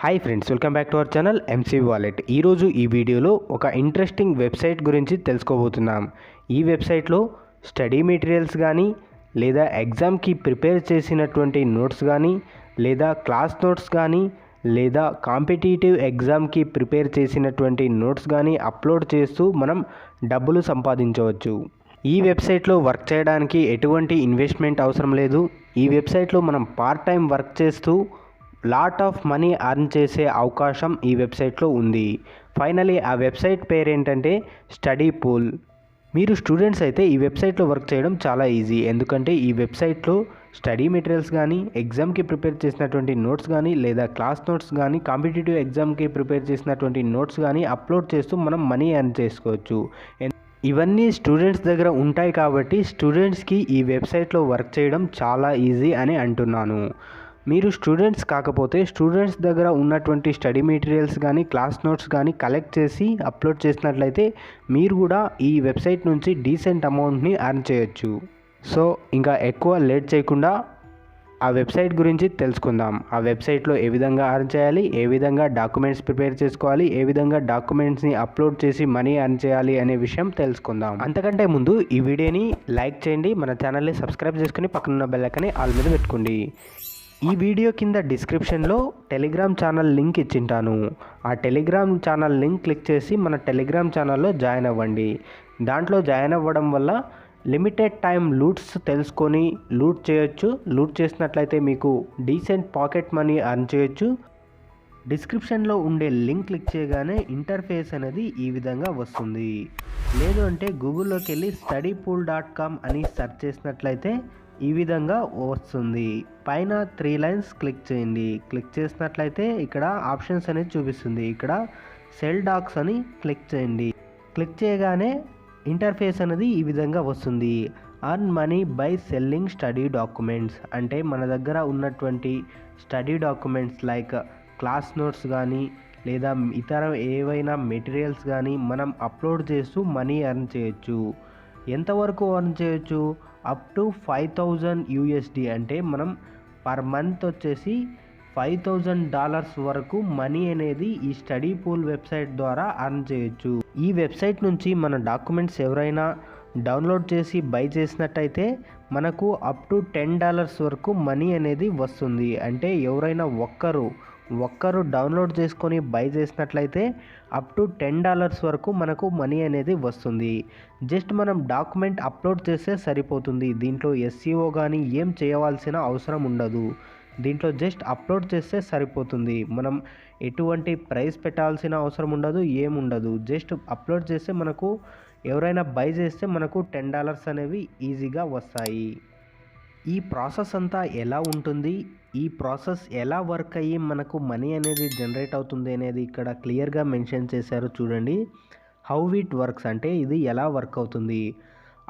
Hi friends, welcome back to our channel MC wallet. ఈరోజు ఈ వీడియోలో ఒక ఇంట్రెస్టింగ్ వెబ్సైట్ గురించి తెలుసుకోబోతున్నాం. ఈ వెబ్సైట్లో స్టడీ మెటీరియల్స్ కానీ లేదా ఎగ్జామ్కి ప్రిపేర్ చేసినటువంటి నోట్స్ కానీ లేదా క్లాస్ నోట్స్ కానీ లేదా కాంపిటీటివ్ ఎగ్జామ్కి ప్రిపేర్ చేసినటువంటి నోట్స్ కానీ అప్లోడ్ చేస్తూ మనం డబ్బులు సంపాదించవచ్చు. ఈ వెబ్సైట్లో వర్క్ చేయడానికి ఎటువంటి ఇన్వెస్ట్మెంట్ అవసరం లేదు. ఈ వెబ్సైట్లో మనం పార్ట్ టైం వర్క్ చేస్తూ లాట్ ఆఫ్ మనీ అర్న్ చేసే అవకాశం ఈ వెబ్సైట్లో ఉంది. ఫైనలీ ఆ వెబ్సైట్ పేరు ఏంటంటే స్టడీ పూల్. మీరు స్టూడెంట్స్ అయితే ఈ వెబ్సైట్లో వర్క్ చేయడం చాలా ఈజీ. ఎందుకంటే ఈ వెబ్సైట్లో స్టడీ మెటీరియల్స్ కానీ, ఎగ్జామ్కి ప్రిపేర్ చేసినటువంటి నోట్స్ కానీ లేదా క్లాస్ నోట్స్ కానీ, కాంపిటేటివ్ ఎగ్జామ్కి ప్రిపేర్ చేసినటువంటి నోట్స్ కానీ అప్లోడ్ చేస్తూ మనం మనీ ఎర్న్ చేసుకోవచ్చు. ఇవన్నీ స్టూడెంట్స్ దగ్గర ఉంటాయి కాబట్టి స్టూడెంట్స్కి ఈ వెబ్సైట్లో వర్క్ చేయడం చాలా ఈజీ అని అంటున్నాను. మీరు స్టూడెంట్స్ కాకపోతే స్టూడెంట్స్ దగ్గర ఉన్నటువంటి స్టడీ మెటీరియల్స్ కానీ, క్లాస్ నోట్స్ కానీ కలెక్ట్ చేసి అప్లోడ్ చేసినట్లయితే మీరు కూడా ఈ వెబ్సైట్ నుంచి డీసెంట్ అమౌంట్ని ఎర్న్ చేయొచ్చు. సో ఇంకా ఎక్కువ లేట్ చేయకుండా ఆ వెబ్సైట్ గురించి తెలుసుకుందాం. ఆ వెబ్సైట్లో ఏ విధంగా ఎర్న్ చేయాలి, ఏ విధంగా డాక్యుమెంట్స్ ప్రిపేర్ చేసుకోవాలి, ఏ విధంగా డాక్యుమెంట్స్ని అప్లోడ్ చేసి మనీ ఎర్న్ చేయాలి అనే విషయం తెలుసుకుందాం. అంతకంటే ముందు ఈ వీడియోని లైక్ చేయండి, మన ఛానల్ని సబ్స్క్రైబ్ చేసుకుని పక్కనున్న బెల్ ఐకాన్ని ఆల్ మీద పెట్టుకోండి. ఈ వీడియో కింద డిస్క్రిప్షన్లో టెలిగ్రామ్ ఛానల్ లింక్ ఇచ్చింటాను. ఆ టెలిగ్రామ్ ఛానల్ లింక్ క్లిక్ చేసి మన టెలిగ్రామ్ ఛానల్లో జాయిన్ అవ్వండి. దాంట్లో జాయిన్ అవ్వడం వల్ల లిమిటెడ్ టైం లూట్స్ తెలుసుకొని లూట్ చేయొచ్చు. లూట్ చేసినట్లయితే మీకు డీసెంట్ పాకెట్ మనీ ఎర్న్ చేయొచ్చు. డిస్క్రిప్షన్లో ఉండే లింక్ క్లిక్ చేయగానే ఇంటర్ఫేస్ అనేది ఈ విధంగా వస్తుంది. లేదు అంటే గూగుల్లోకి వెళ్ళి studypool.com అని సెర్చ్ చేసినట్లయితే ఈ విధంగా వస్తుంది. పైన 3 లైన్స్ క్లిక్ చేయండి. క్లిక్ చేసినట్లయితే ఇక్కడ ఆప్షన్స్ అనేది చూపిస్తుంది. ఇక్కడ సెల్ డాక్స్ అని క్లిక్ చేయండి. క్లిక్ చేయగానే ఇంటర్ఫేస్ అనేది ఈ విధంగా వస్తుంది. Earn money by selling study documents అంటే మన దగ్గర ఉన్నటువంటి study documents like class notes కానీ లేదా ఇతర ఏవైనా మెటీరియల్స్ కానీ మనం అప్లోడ్ చేస్తూ మనీ ఎర్న్ చేయొచ్చు. ఎంతవరకు ఎర్న్ చేయొచ్చు? అప్ టు $5,000 అంటే మనం పర్ మంత్ వచ్చేసి $5,000 వరకు మనీ అనేది ఈ స్టడీ పూల్ వెబ్సైట్ ద్వారా ఎర్న్ చేయొచ్చు. ఈ వెబ్సైట్ నుంచి మన డాక్యుమెంట్స్ ఎవరైనా డౌన్లోడ్ చేసి బై చేసినట్టయితే మనకు అప్ టు $10 వరకు మనీ అనేది వస్తుంది. అంటే ఎవరైనా ఒక్కరు డౌన్లోడ్ చేసుకొని బై చేసినట్లయితే అప్ టు $10 వరకు మనకు మనీ అనేది వస్తుంది. జస్ట్ మనం డాక్యుమెంట్ అప్లోడ్ చేస్తే సరిపోతుంది. దీంట్లో SEO కానీ ఏం చేయవలసిన అవసరం ఉండదు. దీంట్లో జస్ట్ అప్లోడ్ చేస్తే సరిపోతుంది. మనం ఎటువంటి ప్రైస్ పెట్టాల్సిన అవసరం ఉండదు, ఏముండదు. జస్ట్ అప్లోడ్ చేస్తే మనకు ఎవరైనా బై చేస్తే మనకు $10 అనేవి ఈజీగా వస్తాయి. ఈ ప్రాసెస్ అంతా ఎలా ఉంటుంది, ఈ ప్రాసెస్ ఎలా వర్క్ అయ్యి మనకు మనీ అనేది జనరేట్ అవుతుంది అనేది ఇక్కడ క్లియర్గా మెన్షన్ చేశారు చూడండి. హౌ ఇట్ వర్క్స్ అంటే ఇది ఎలా వర్క్ అవుతుంది.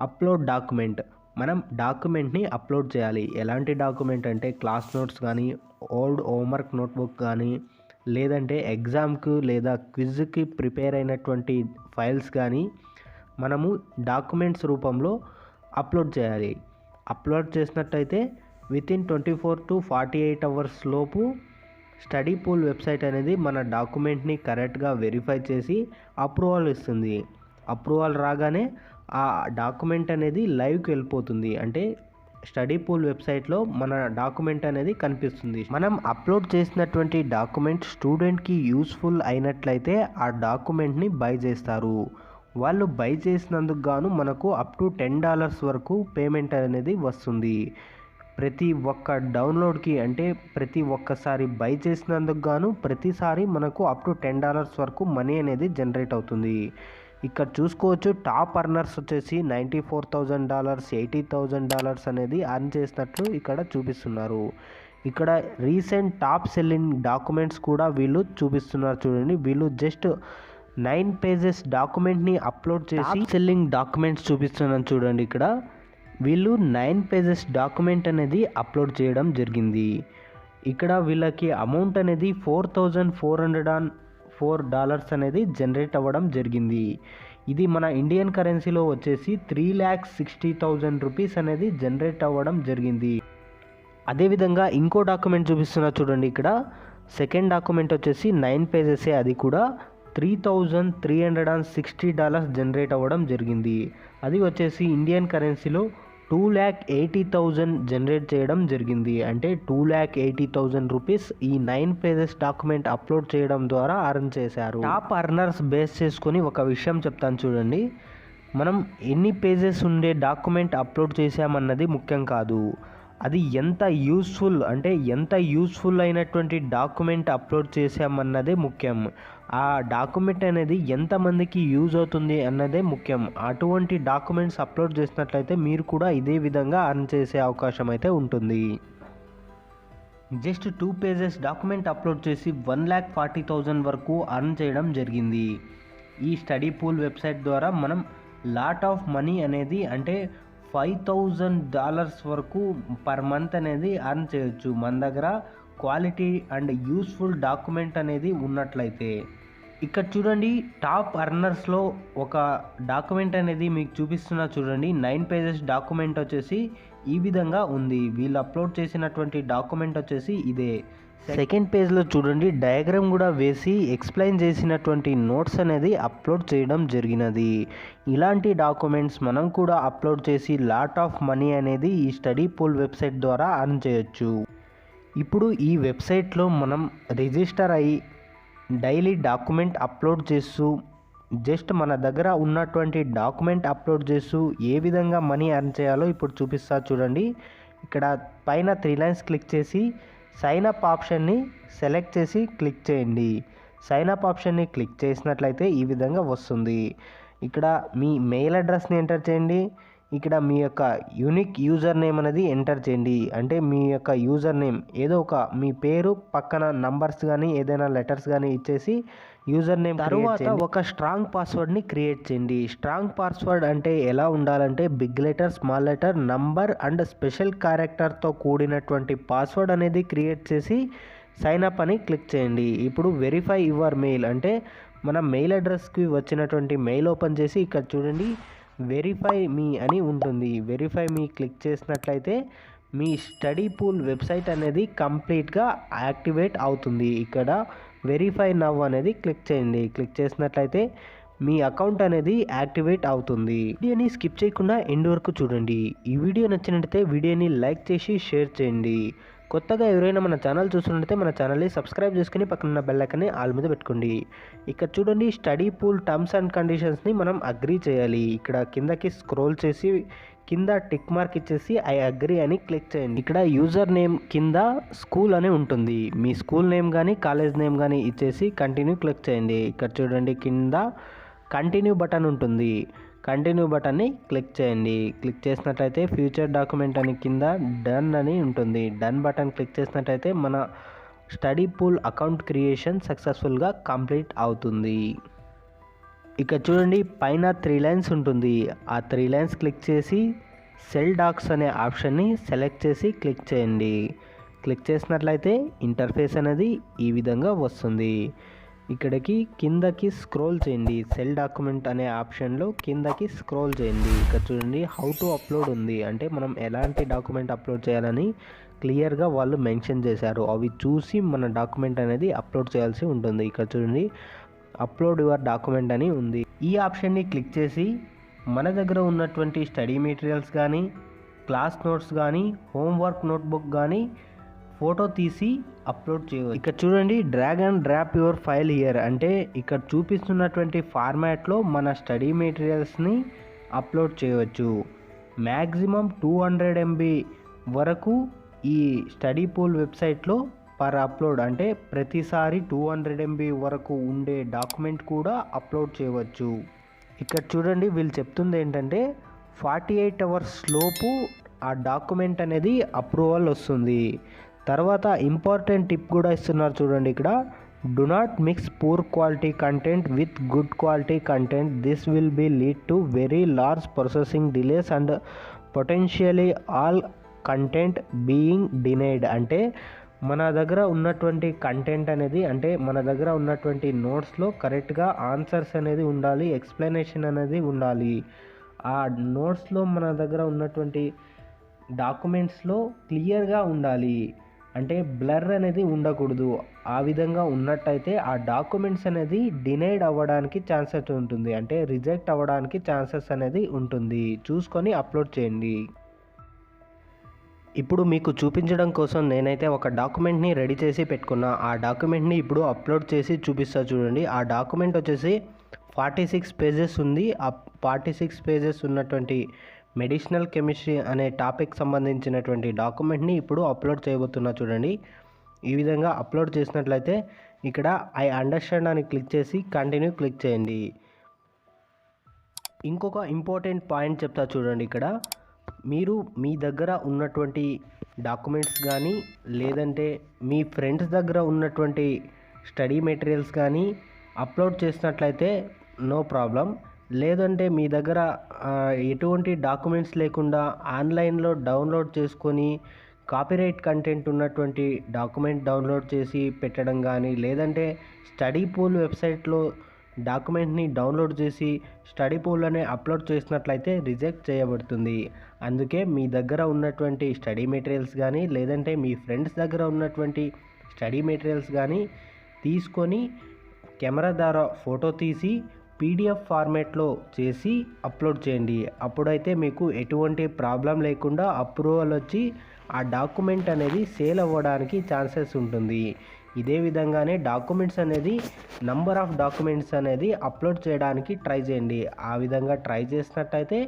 అప్లోడ్ డాక్యుమెంట్, మనం డాక్యుమెంట్ని అప్లోడ్ చేయాలి. ఎలాంటి డాక్యుమెంట్ అంటే క్లాస్ నోట్స్ కానీ, ఓల్డ్ హోంవర్క్ నోట్బుక్ కానీ, లేదంటే ఎగ్జామ్కి లేదా క్విజ్కి ప్రిపేర్ అయినటువంటి ఫైల్స్ కానీ మనము డాక్యుమెంట్స్ రూపంలో అప్లోడ్ చేయాలి. అప్లోడ్ చేసినట్టయితే వితిన్ 24 to 48 అవర్స్ లోపు స్టడీ పూల్ వెబ్సైట్ అనేది మన డాక్యుమెంట్ని కరెక్ట్గా వెరిఫై చేసి అప్రూవల్ ఇస్తుంది. అప్రూవల్ రాగానే ఆ డాక్యుమెంట్ అనేది లైవ్కి వెళ్ళిపోతుంది. అంటే స్టడీ పూల్ వెబ్సైట్లో మన డాక్యుమెంట్ అనేది కనిపిస్తుంది. మనం అప్లోడ్ చేసినటువంటి డాక్యుమెంట్ స్టూడెంట్కి యూస్ఫుల్ అయినట్లయితే ఆ డాక్యుమెంట్ని బై చేస్తారు. వాళ్ళు బై చేసినందుకు గాను మనకు అప్ టు $10 వరకు పేమెంట్ అనేది వస్తుంది. ప్రతి ఒక్క డౌన్లోడ్కి అంటే ప్రతి ఒక్కసారి బై చేసినందుకు గాను ప్రతిసారి మనకు అప్ టు $10 వరకు మనీ అనేది జనరేట్ అవుతుంది. ఇక్కడ చూసుకోవచ్చు టాప్ అర్నర్స్ వచ్చేసి $94,000, $80,000 అనేది అర్న్ చేసినట్లు ఇక్కడ చూపిస్తున్నారు. ఇక్కడ రీసెంట్ టాప్ సెల్లింగ్ డాక్యుమెంట్స్ కూడా వీళ్ళు చూపిస్తున్నారు చూడండి. వీళ్ళు జస్ట్ 9 pages డాక్యుమెంట్ని అప్లోడ్ చేసి సెల్లింగ్ డాక్యుమెంట్స్ చూపిస్తున్నాను చూడండి. ఇక్కడ వీళ్ళు 9 pages డాక్యుమెంట్ అనేది అప్లోడ్ చేయడం జరిగింది. ఇక్కడ వీళ్ళకి అమౌంట్ అనేది $4,404 అనేది జనరేట్ అవ్వడం జరిగింది. ఇది మన ఇండియన్ కరెన్సీలో వచ్చేసి $3,60,000 అనేది జనరేట్ అవ్వడం జరిగింది. అదేవిధంగా ఇంకో డాక్యుమెంట్ చూపిస్తున్నా చూడండి. ఇక్కడ సెకండ్ డాక్యుమెంట్ వచ్చేసి 9 పేజెసే, అది కూడా $3,360 జనరేట్ అవ్వడం జరిగింది. అది వచ్చేసి ఇండియన్ కరెన్సీలో 2,80,000 జనరేట్ చేయడం జరిగింది. అంటే 2,80,000 రూపీస్ ఈ 9 పేజెస్ డాక్యుమెంట్ అప్లోడ్ చేయడం ద్వారా అర్న్ చేశారు. టాప్ అర్నర్స్ బేస్ చేసుకొని ఒక విషయం చెప్తాను చూడండి. మనం ఎన్ని పేజెస్ ఉండే డాక్యుమెంట్ అప్లోడ్ చేసామన్నది ముఖ్యం కాదు, అది ఎంత యూస్ఫుల్ అయినటువంటి డాక్యుమెంట్ అప్లోడ్ చేసామన్నదే ముఖ్యం. ఆ డాక్యుమెంట్ అనేది ఎంతమందికి యూజ్ అవుతుంది అన్నదే ముఖ్యం. అటువంటి డాక్యుమెంట్స్ అప్లోడ్ చేసినట్లయితే మీరు కూడా ఇదే విధంగా అర్న్ చేసే అవకాశం అయితే ఉంటుంది. జస్ట్ 2 పేజెస్ డాక్యుమెంట్ అప్లోడ్ చేసి 1,40,000 వరకు అర్న్ చేయడం జరిగింది. ఈ స్టడీ పూల్ వెబ్సైట్ ద్వారా మనం లాట్ ఆఫ్ మనీ అనేది అంటే $5,000 వరకు పర్ మంత్ అనేది అర్న్ చేయొచ్చు, మన దగ్గర క్వాలిటీ అండ్ యూస్ఫుల్ డాక్యుమెంట్ అనేది ఉన్నట్లయితే. ఇక్కడ చూడండి, టాప్ అర్నర్స్లో ఒక డాక్యుమెంట్ అనేది మీకు చూపిస్తున్నా చూడండి. 9 పేజెస్ డాక్యుమెంట్ వచ్చేసి ఈ విధంగా ఉంది. వీళ్ళు అప్లోడ్ చేసినటువంటి డాక్యుమెంట్ వచ్చేసి ఇదే. సెకండ్ పేజ్లో చూడండి, డయాగ్రామ్ కూడా వేసి ఎక్స్ప్లెయిన్ చేసినటువంటి నోట్స్ అనేది అప్లోడ్ చేయడం జరిగినది. ఇలాంటి డాక్యుమెంట్స్ మనం కూడా అప్లోడ్ చేసి లాట్ ఆఫ్ మనీ అనేది ఈ స్టడీ పూల్ వెబ్సైట్ ద్వారా అర్న్ చేయొచ్చు. ఇప్పుడు ఈ వెబ్సైట్లో మనం రిజిస్టర్ అయ్యి డైలీ డాక్యుమెంట్ అప్లోడ్ చేస్తూ జస్ట్ మన దగ్గర ఉన్నటువంటి డాక్యుమెంట్ అప్లోడ్ చేస్తూ ఏ విధంగా మనీ అర్న్ చేయాలో ఇప్పుడు చూపిస్తా చూడండి. ఇక్కడ పైన 3 లైన్స్ క్లిక్ చేసి సైన్ అప్ ఆప్షన్ని సెలెక్ట్ చేసి క్లిక్ చేయండి. సైన్ అప్ ఆప్షన్ని క్లిక్ చేసినట్లయితే ఈ విధంగా వస్తుంది. ఇక్కడ మీ మెయిల్ అడ్రస్ని ఎంటర్ చేయండి. ఇక్కడ మీ యొక్క యూనిక్ యూజర్ నేమ్ అనేది ఎంటర్ చేయండి. అంటే మీ యొక్క యూజర్ నేమ్ ఏదో ఒక మీ పేరు పక్కన నంబర్స్ కానీ ఏదైనా లెటర్స్ కానీ ఇచ్చేసి యూజర్ నేమ్ తర్వాత ఒక స్ట్రాంగ్ పాస్వర్డ్ని క్రియేట్ చేయండి. స్ట్రాంగ్ పాస్వర్డ్ అంటే ఎలా ఉండాలంటే big letter, small letter, number and special క్యారెక్టర్తో కూడినటువంటి పాస్వర్డ్ అనేది క్రియేట్ చేసి సైన్ అప్ అని క్లిక్ చేయండి. ఇప్పుడు వెరిఫై యువర్ మెయిల్ అంటే మన మెయిల్ అడ్రస్కి వచ్చినటువంటి మెయిల్ ఓపెన్ చేసి ఇక్కడ చూడండి వెరిఫై మీ అని ఉంటుంది. వెరిఫై మీ క్లిక్ చేసినట్లయితే మీ స్టడీ పూల్ వెబ్సైట్ అనేది కంప్లీట్గా యాక్టివేట్ అవుతుంది. ఇక్కడ వెరిఫై నవ్ అనేది క్లిక్ చేయండి. క్లిక్ చేసినట్లయితే మీ అకౌంట్ అనేది యాక్టివేట్ అవుతుంది. వీడియోని స్కిప్ చేయకుండా ఎండ్ వరకు చూడండి. ఈ వీడియో నచ్చినట్లయితే వీడియోని లైక్ చేసి షేర్ చేయండి. కొత్తగా ఎవరైనా మన ఛానల్ చూస్తున్నట్లయితే మన ఛానల్ని సబ్స్క్రైబ్ చేసుకుని పక్కన బెల్ ఐకాన్ని ఆల్ మీద పెట్టుకోండి. ఇక్కడ చూడండి, స్టడీ పూల్ టర్మ్స్ అండ్ కండిషన్స్ని మనం అగ్రీ చేయాలి. ఇక్కడ కిందకి స్క్రోల్ చేసి కింద టిక్ మార్క్ ఇచ్చేసి ఐ అగ్రీ అని క్లిక్ చేయండి. ఇక్కడ యూజర్ నేమ్ కింద స్కూల్ అని ఉంటుంది. మీ స్కూల్ నేమ్ కానీ కాలేజ్ నేమ్ కానీ ఇచ్చేసి కంటిన్యూ క్లిక్ చేయండి. ఇక్కడ చూడండి కింద కంటిన్యూ బటన్ ఉంటుంది. కంటిన్యూ బటన్ని క్లిక్ చేయండి. క్లిక్ చేసినట్లయితే ఫ్యూచర్ డాక్యుమెంట్ అని కింద డన్ అని ఉంటుంది. డన్ బటన్ క్లిక్ చేసినట్లయితే మన స్టడీ పూల్ అకౌంట్ క్రియేషన్ సక్సెస్ఫుల్గా కంప్లీట్ అవుతుంది. ఇక చూడండి పైన 3 లైన్స్ ఉంటుంది. ఆ 3 లైన్స్ క్లిక్ చేసి సెల్ డాక్స్ అనే ఆప్షన్ని సెలెక్ట్ చేసి క్లిక్ చేయండి. క్లిక్ చేసినట్లయితే ఇంటర్ఫేస్ అనేది ఈ విధంగా వస్తుంది. ఇక్కడికి కిందకి స్క్రోల్ చేయండి. సెల్ డాక్యుమెంట్ అనే ఆప్షన్లో కిందకి స్క్రోల్ చేయండి. ఇక్కడ చూడండి హౌ టు అప్లోడ్ ఉంది. అంటే మనం ఎలాంటి డాక్యుమెంట్ అప్లోడ్ చేయాలని క్లియర్గా వాళ్ళు మెన్షన్ చేశారు. అవి చూసి మన డాక్యుమెంట్ అనేది అప్లోడ్ చేయాల్సి ఉంటుంది. ఇక్కడ చూడండి అప్లోడ్ యువర్ డాక్యుమెంట్ అని ఉంది. ఈ ఆప్షన్ని క్లిక్ చేసి మన దగ్గర ఉన్నటువంటి స్టడీ మెటీరియల్స్ కానీ క్లాస్ నోట్స్ కానీ హోంవర్క్ నోట్బుక్ కానీ ఫోటో తీసి అప్లోడ్ చేయవచ్చు. ఇక్కడ చూడండి drag and drop your file here అంటే ఇక్కడ చూపిస్తున్నటువంటి ఫార్మాట్లో మన స్టడీ మెటీరియల్స్ని అప్లోడ్ చేయవచ్చు. మ్యాక్సిమం 200 MB వరకు ఈ స్టడీ పూల్ వెబ్సైట్లో పర్ అప్లోడ్ అంటే ప్రతిసారి 200 MB వరకు ఉండే డాక్యుమెంట్ కూడా అప్లోడ్ చేయవచ్చు. ఇక్కడ చూడండి వీళ్ళు చెప్తుంది ఏంటంటే 48 hours లోపు ఆ డాక్యుమెంట్ అనేది అప్రూవల్ వస్తుంది. తర్వాత ఇంపార్టెంట్ టిప్ కూడా ఇస్తున్నారు చూడండి. ఇక్కడ do not mix poor quality content with good quality content. This will be lead to very large processing delays and potentially all content being denied. అంటే మన దగ్గర ఉన్నటువంటి కంటెంట్ అనేది అంటే మన దగ్గర ఉన్నటువంటి నోట్స్లో కరెక్ట్గా ఆన్సర్స్ అనేది ఉండాలి, ఎక్స్ప్లెనేషన్ అనేది ఉండాలి. ఆ నోట్స్లో మన దగ్గర ఉన్నటువంటి డాక్యుమెంట్స్లో క్లియర్గా ఉండాలి. అంటే బ్లర్ అనేది ఉండకూడదు. ఆ విధంగా ఉన్నట్టయితే ఆ డాక్యుమెంట్స్ అనేది డినైడ్ అవ్వడానికి ఛాన్సెస్ ఉంటుంది, అంటే రిజెక్ట్ అవ్వడానికి ఛాన్సెస్ అనేది ఉంటుంది. చూసుకొని అప్లోడ్ చేయండి. ఇప్పుడు మీకు చూపించడం కోసం నేనైతే ఒక డాక్యుమెంట్ని రెడీ చేసి పెట్టుకున్నా. ఆ డాక్యుమెంట్ని ఇప్పుడు అప్లోడ్ చేసి చూపిస్తా చూడండి. ఆ డాక్యుమెంట్ వచ్చేసి 46 పేజెస్ ఉంది. ఆ 46 పేజెస్ ఉన్నటువంటి మెడిసినల్ కెమిస్ట్రీ అనే టాపిక్ సంబంధించినటువంటి డాక్యుమెంట్ని ఇప్పుడు అప్లోడ్ చేయబోతున్నా చూడండి. ఈ విధంగా అప్లోడ్ చేసినట్లయితే ఇక్కడ ఐ అండర్స్టాండ్ అని క్లిక్ చేసి కంటిన్యూ క్లిక్ చేయండి. ఇంకొక ఇంపార్టెంట్ పాయింట్ చెప్తా చూడండి. ఇక్కడ మీరు మీ దగ్గర ఉన్నటువంటి డాక్యుమెంట్స్ కానీ లేదంటే మీ ఫ్రెండ్స్ దగ్గర ఉన్నటువంటి స్టడీ మెటీరియల్స్ కానీ అప్లోడ్ చేసినట్లయితే నో ప్రాబ్లం. లేదంటే మీ దగ్గర ఎటువంటి డాక్యుమెంట్స్ లేకుండా ఆన్లైన్లో డౌన్లోడ్ చేసుకొని కాపీరైట్ కంటెంట్ ఉన్నటువంటి డాక్యుమెంట్ డౌన్లోడ్ చేసి పెట్టడం కానీ లేదంటే స్టడీ పూల్ వెబ్సైట్లో డాక్యుమెంట్ని డౌన్లోడ్ చేసి స్టడీ పూల్లోనే అప్లోడ్ చేసినట్లయితే రిజెక్ట్ చేయబడుతుంది. అందుకే మీ దగ్గర ఉన్నటువంటి స్టడీ మెటీరియల్స్ కానీ లేదంటే మీ ఫ్రెండ్స్ దగ్గర ఉన్నటువంటి స్టడీ మెటీరియల్స్ కానీ తీసుకొని కెమెరా ద్వారా ఫోటో తీసి పీడిఎఫ్ ఫార్మేట్లో చేసి అప్లోడ్ చేయండి. అప్పుడైతే మీకు ఎటువంటి ప్రాబ్లం లేకుండా అప్రూవల్ వచ్చి ఆ డాక్యుమెంట్ అనేది సేల్ అవ్వడానికి ఛాన్సెస్ ఉంటుంది. ఇదే విధంగానే డాక్యుమెంట్స్ అనేది నంబర్ ఆఫ్ డాక్యుమెంట్స్ అనేది అప్లోడ్ చేయడానికి ట్రై చేయండి. ఆ విధంగా ట్రై చేసినట్టయితే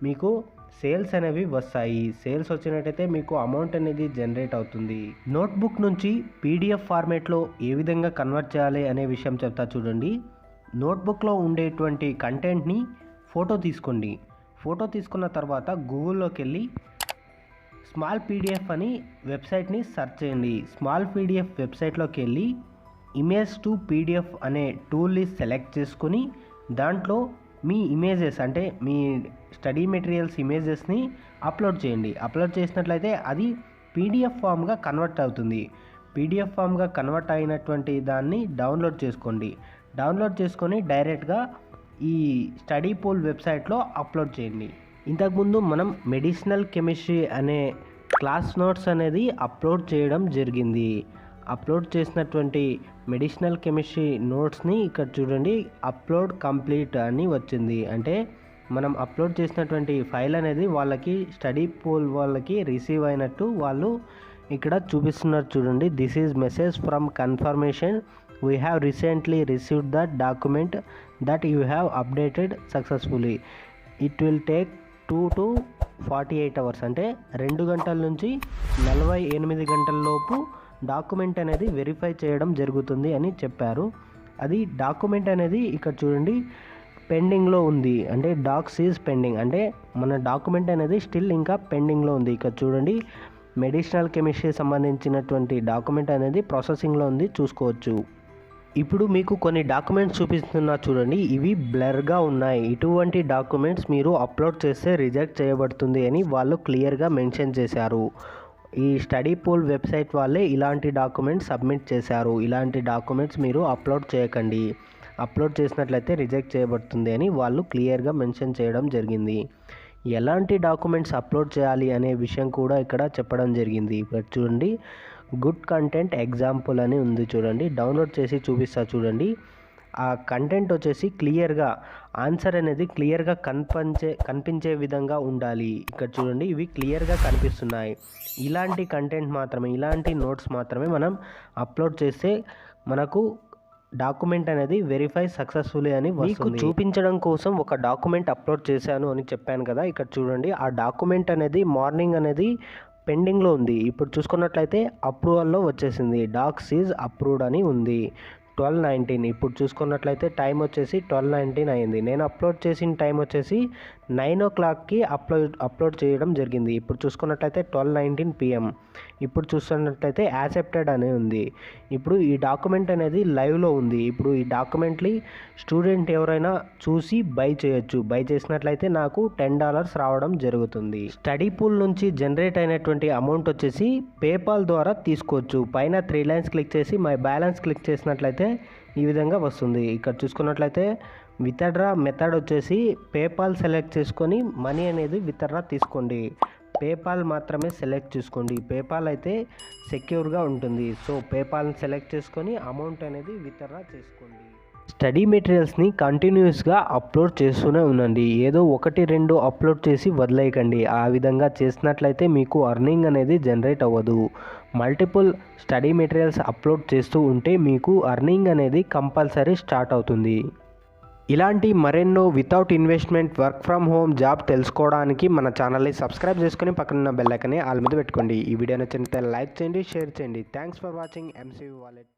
మీకు సేల్స్ అనేవి వస్తాయి. సేల్స్ వచ్చినట్టయితే మీకు అమౌంట్ అనేది జనరేట్ అవుతుంది. నోట్బుక్ నుంచి పీడిఎఫ్ ఫార్మేట్లో ఏ విధంగా కన్వర్ట్ చేయాలి అనే విషయం చెప్తా చూడండి. నోట్బుక్లో ఉండేటువంటి కంటెంట్ని ఫోటో తీసుకోండి. ఫోటో తీసుకున్న తర్వాత గూగుల్లోకి వెళ్ళి స్మాల్ పీడిఎఫ్ అని వెబ్సైట్ని సెర్చ్ చేయండి. స్మాల్ పీడిఎఫ్ వెబ్సైట్లోకి వెళ్ళి ఇమేజ్ టు పీడిఎఫ్ అనే టూల్ని సెలెక్ట్ చేసుకొని దాంట్లో మీ ఇమేజెస్ అంటే మీ స్టడీ మెటీరియల్స్ ఇమేజెస్ని అప్లోడ్ చేయండి. అప్లోడ్ చేసినట్లయితే అది పీడిఎఫ్ ఫామ్గా కన్వర్ట్ అవుతుంది. పీడిఎఫ్ ఫామ్గా కన్వర్ట్ అయినటువంటి దాన్ని డౌన్లోడ్ చేసుకోండి. డౌన్లోడ్ చేసుకొని డైరెక్ట్గా ఈ స్టడీ పూల్ వెబ్సైట్లో అప్లోడ్ చేయండి. ఇంతకుముందు మనం మెడిసినల్ కెమిస్ట్రీ అనే క్లాస్ నోట్స్ అనేది అప్లోడ్ చేయడం జరిగింది. అప్లోడ్ చేసినటువంటి మెడిసినల్ కెమిస్ట్రీ నోట్స్ని ఇక్కడ చూడండి అప్లోడ్ కంప్లీట్ అని వచ్చింది. అంటే మనం అప్లోడ్ చేసినటువంటి ఫైల్ అనేది వాళ్ళకి స్టడీ పూల్ వాళ్ళకి రిసీవ్ అయినట్టు వాళ్ళు ఇక్కడ చూపిస్తున్నారు చూడండి. This is message from confirmation we have recently received the document that you have updated successfully. It will take 2 to 48 hours అంటే 2 గంటల నుంచి 48 గంటల లోపు డాక్యుమెంట్ అనేది వెరిఫై చేయడం జరుగుతుంది అని చెప్పారు. అది డాక్యుమెంట్ అనేది ఇక్కడ చూడండి పెండింగ్లో ఉంది. అంటే డాక్స్ ఈజ్ పెండింగ్ అంటే మన డాక్యుమెంట్ అనేది స్టిల్ ఇంకా పెండింగ్లో ఉంది. ఇక్కడ చూడండి మెడిసినల్ కెమిస్ట్రీ సంబంధించినటువంటి డాక్యుమెంట్ అనేది ప్రాసెసింగ్లో ఉంది, చూసుకోవచ్చు. ఇప్పుడు మీకు కొన్ని డాక్యుమెంట్స్ చూపిస్తున్నా చూడండి. ఇవి బ్లర్గా ఉన్నాయి. ఇటువంటి డాక్యుమెంట్స్ మీరు అప్లోడ్ చేస్తే రిజెక్ట్ చేయబడుతుంది అని వాళ్ళు క్లియర్గా మెన్షన్ చేశారు. ఈ స్టడీ పూల్ వెబ్సైట్ వాళ్ళే ఇలాంటి డాక్యుమెంట్స్ సబ్మిట్ చేశారు. ఇలాంటి డాక్యుమెంట్స్ మీరు అప్లోడ్ చేయకండి, అప్లోడ్ చేసినట్లయితే రిజెక్ట్ చేయబడుతుంది అని వాళ్ళు క్లియర్గా మెన్షన్ చేయడం జరిగింది. ఎలాంటి డాక్యుమెంట్స్ అప్లోడ్ చేయాలి అనే విషయం కూడా ఇక్కడ చెప్పడం జరిగింది. ఇక్కడ చూడండి గుడ్ కంటెంట్ ఎగ్జాంపుల్ అని ఉంది చూడండి. డౌన్లోడ్ చేసి చూపిస్తా చూడండి. ఆ కంటెంట్ వచ్చేసి క్లియర్గా ఆన్సర్ అనేది క్లియర్గా కనిపించే విధంగా ఉండాలి. ఇక్కడ చూడండి ఇవి క్లియర్గా కనిపిస్తున్నాయి. ఇలాంటి కంటెంట్ మాత్రమే, ఇలాంటి నోట్స్ మాత్రమే మనం అప్లోడ్ చేస్తే మనకు డాక్యుమెంట్ అనేది వెరిఫై సక్సెస్ఫుల్లీ అని మీకు చూపించడం కోసం ఒక డాక్యుమెంట్ అప్లోడ్ చేశాను అని చెప్పాను కదా. ఇక్కడ చూడండి ఆ డాక్యుమెంట్ అనేది మార్నింగ్ అనేది పెండింగ్లో ఉంది. ఇప్పుడు చూసుకున్నట్లయితే అప్రూవల్లో వచ్చేసింది. డాక్స్ ఈజ్ అప్రూవ్డ్ అని ఉంది. 12:19 ఇప్పుడు చూసుకున్నట్లయితే టైం వచ్చేసి 12:19 అయింది. నేను అప్లోడ్ చేసిన టైం వచ్చేసి 9 o'clockకి అప్లోడ్ చేయడం జరిగింది. ఇప్పుడు చూసుకున్నట్లయితే 12:19 PM. ఇప్పుడు చూస్తున్నట్లయితే యాక్సెప్టెడ్ అని ఉంది. ఇప్పుడు ఈ డాక్యుమెంట్ అనేది లైవ్లో ఉంది. ఇప్పుడు ఈ డాక్యుమెంట్ని స్టూడెంట్ ఎవరైనా చూసి బై చేయొచ్చు. బై చేసినట్లయితే నాకు $10 రావడం జరుగుతుంది. స్టడీ పూల్ నుంచి జనరేట్ అయినటువంటి అమౌంట్ వచ్చేసి పేపాల్ ద్వారా తీసుకోవచ్చు. పైన 3 lines క్లిక్ చేసి మై బ్యాలెన్స్ క్లిక్ చేసినట్లయితే ఈ విధంగా వస్తుంది. ఇక్కడ చూసుకున్నట్లయితే విత్డ్రా మెథడ్ వచ్చేసి పేపాల్ సెలెక్ట్ చేసుకొని మనీ అనేది విత్డ్రా తీసుకోండి. పేపాల్ మాత్రమే సెలెక్ట్ చేసుకోండి. పేపాల్ అయితే సెక్యూర్గా ఉంటుంది. సో పేపాల్ని సెలెక్ట్ చేసుకొని అమౌంట్ అనేది విత్డ్రా చేసుకోండి. స్టడీ మెటీరియల్స్ని కంటిన్యూస్గా అప్లోడ్ చేస్తూనే ఉండండి. ఏదో 1-2 అప్లోడ్ చేసి వదిలేయకండి. ఆ విధంగా చేసినట్లయితే మీకు అర్నింగ్ అనేది జనరేట్ అవ్వదు. మల్టిపుల్ స్టడీ మెటీరియల్స్ అప్లోడ్ చేస్తూ ఉంటే మీకు అర్నింగ్ అనేది కంపల్సరీ స్టార్ట్ అవుతుంది. ఇలాంటి మరెన్నో without investment work from home job తెలుసుకోవడానికి మన ఛానల్ని సబ్స్క్రైబ్ చేసుకొని పక్కన బెల్ ఐకాన్ని ఆల్ మీద పెట్టుకోండి. ఈ వీడియో నచ్చినట్లయితే లైక్ చేయండి, షేర్ చేయండి. Thanks for watching MCV wallet.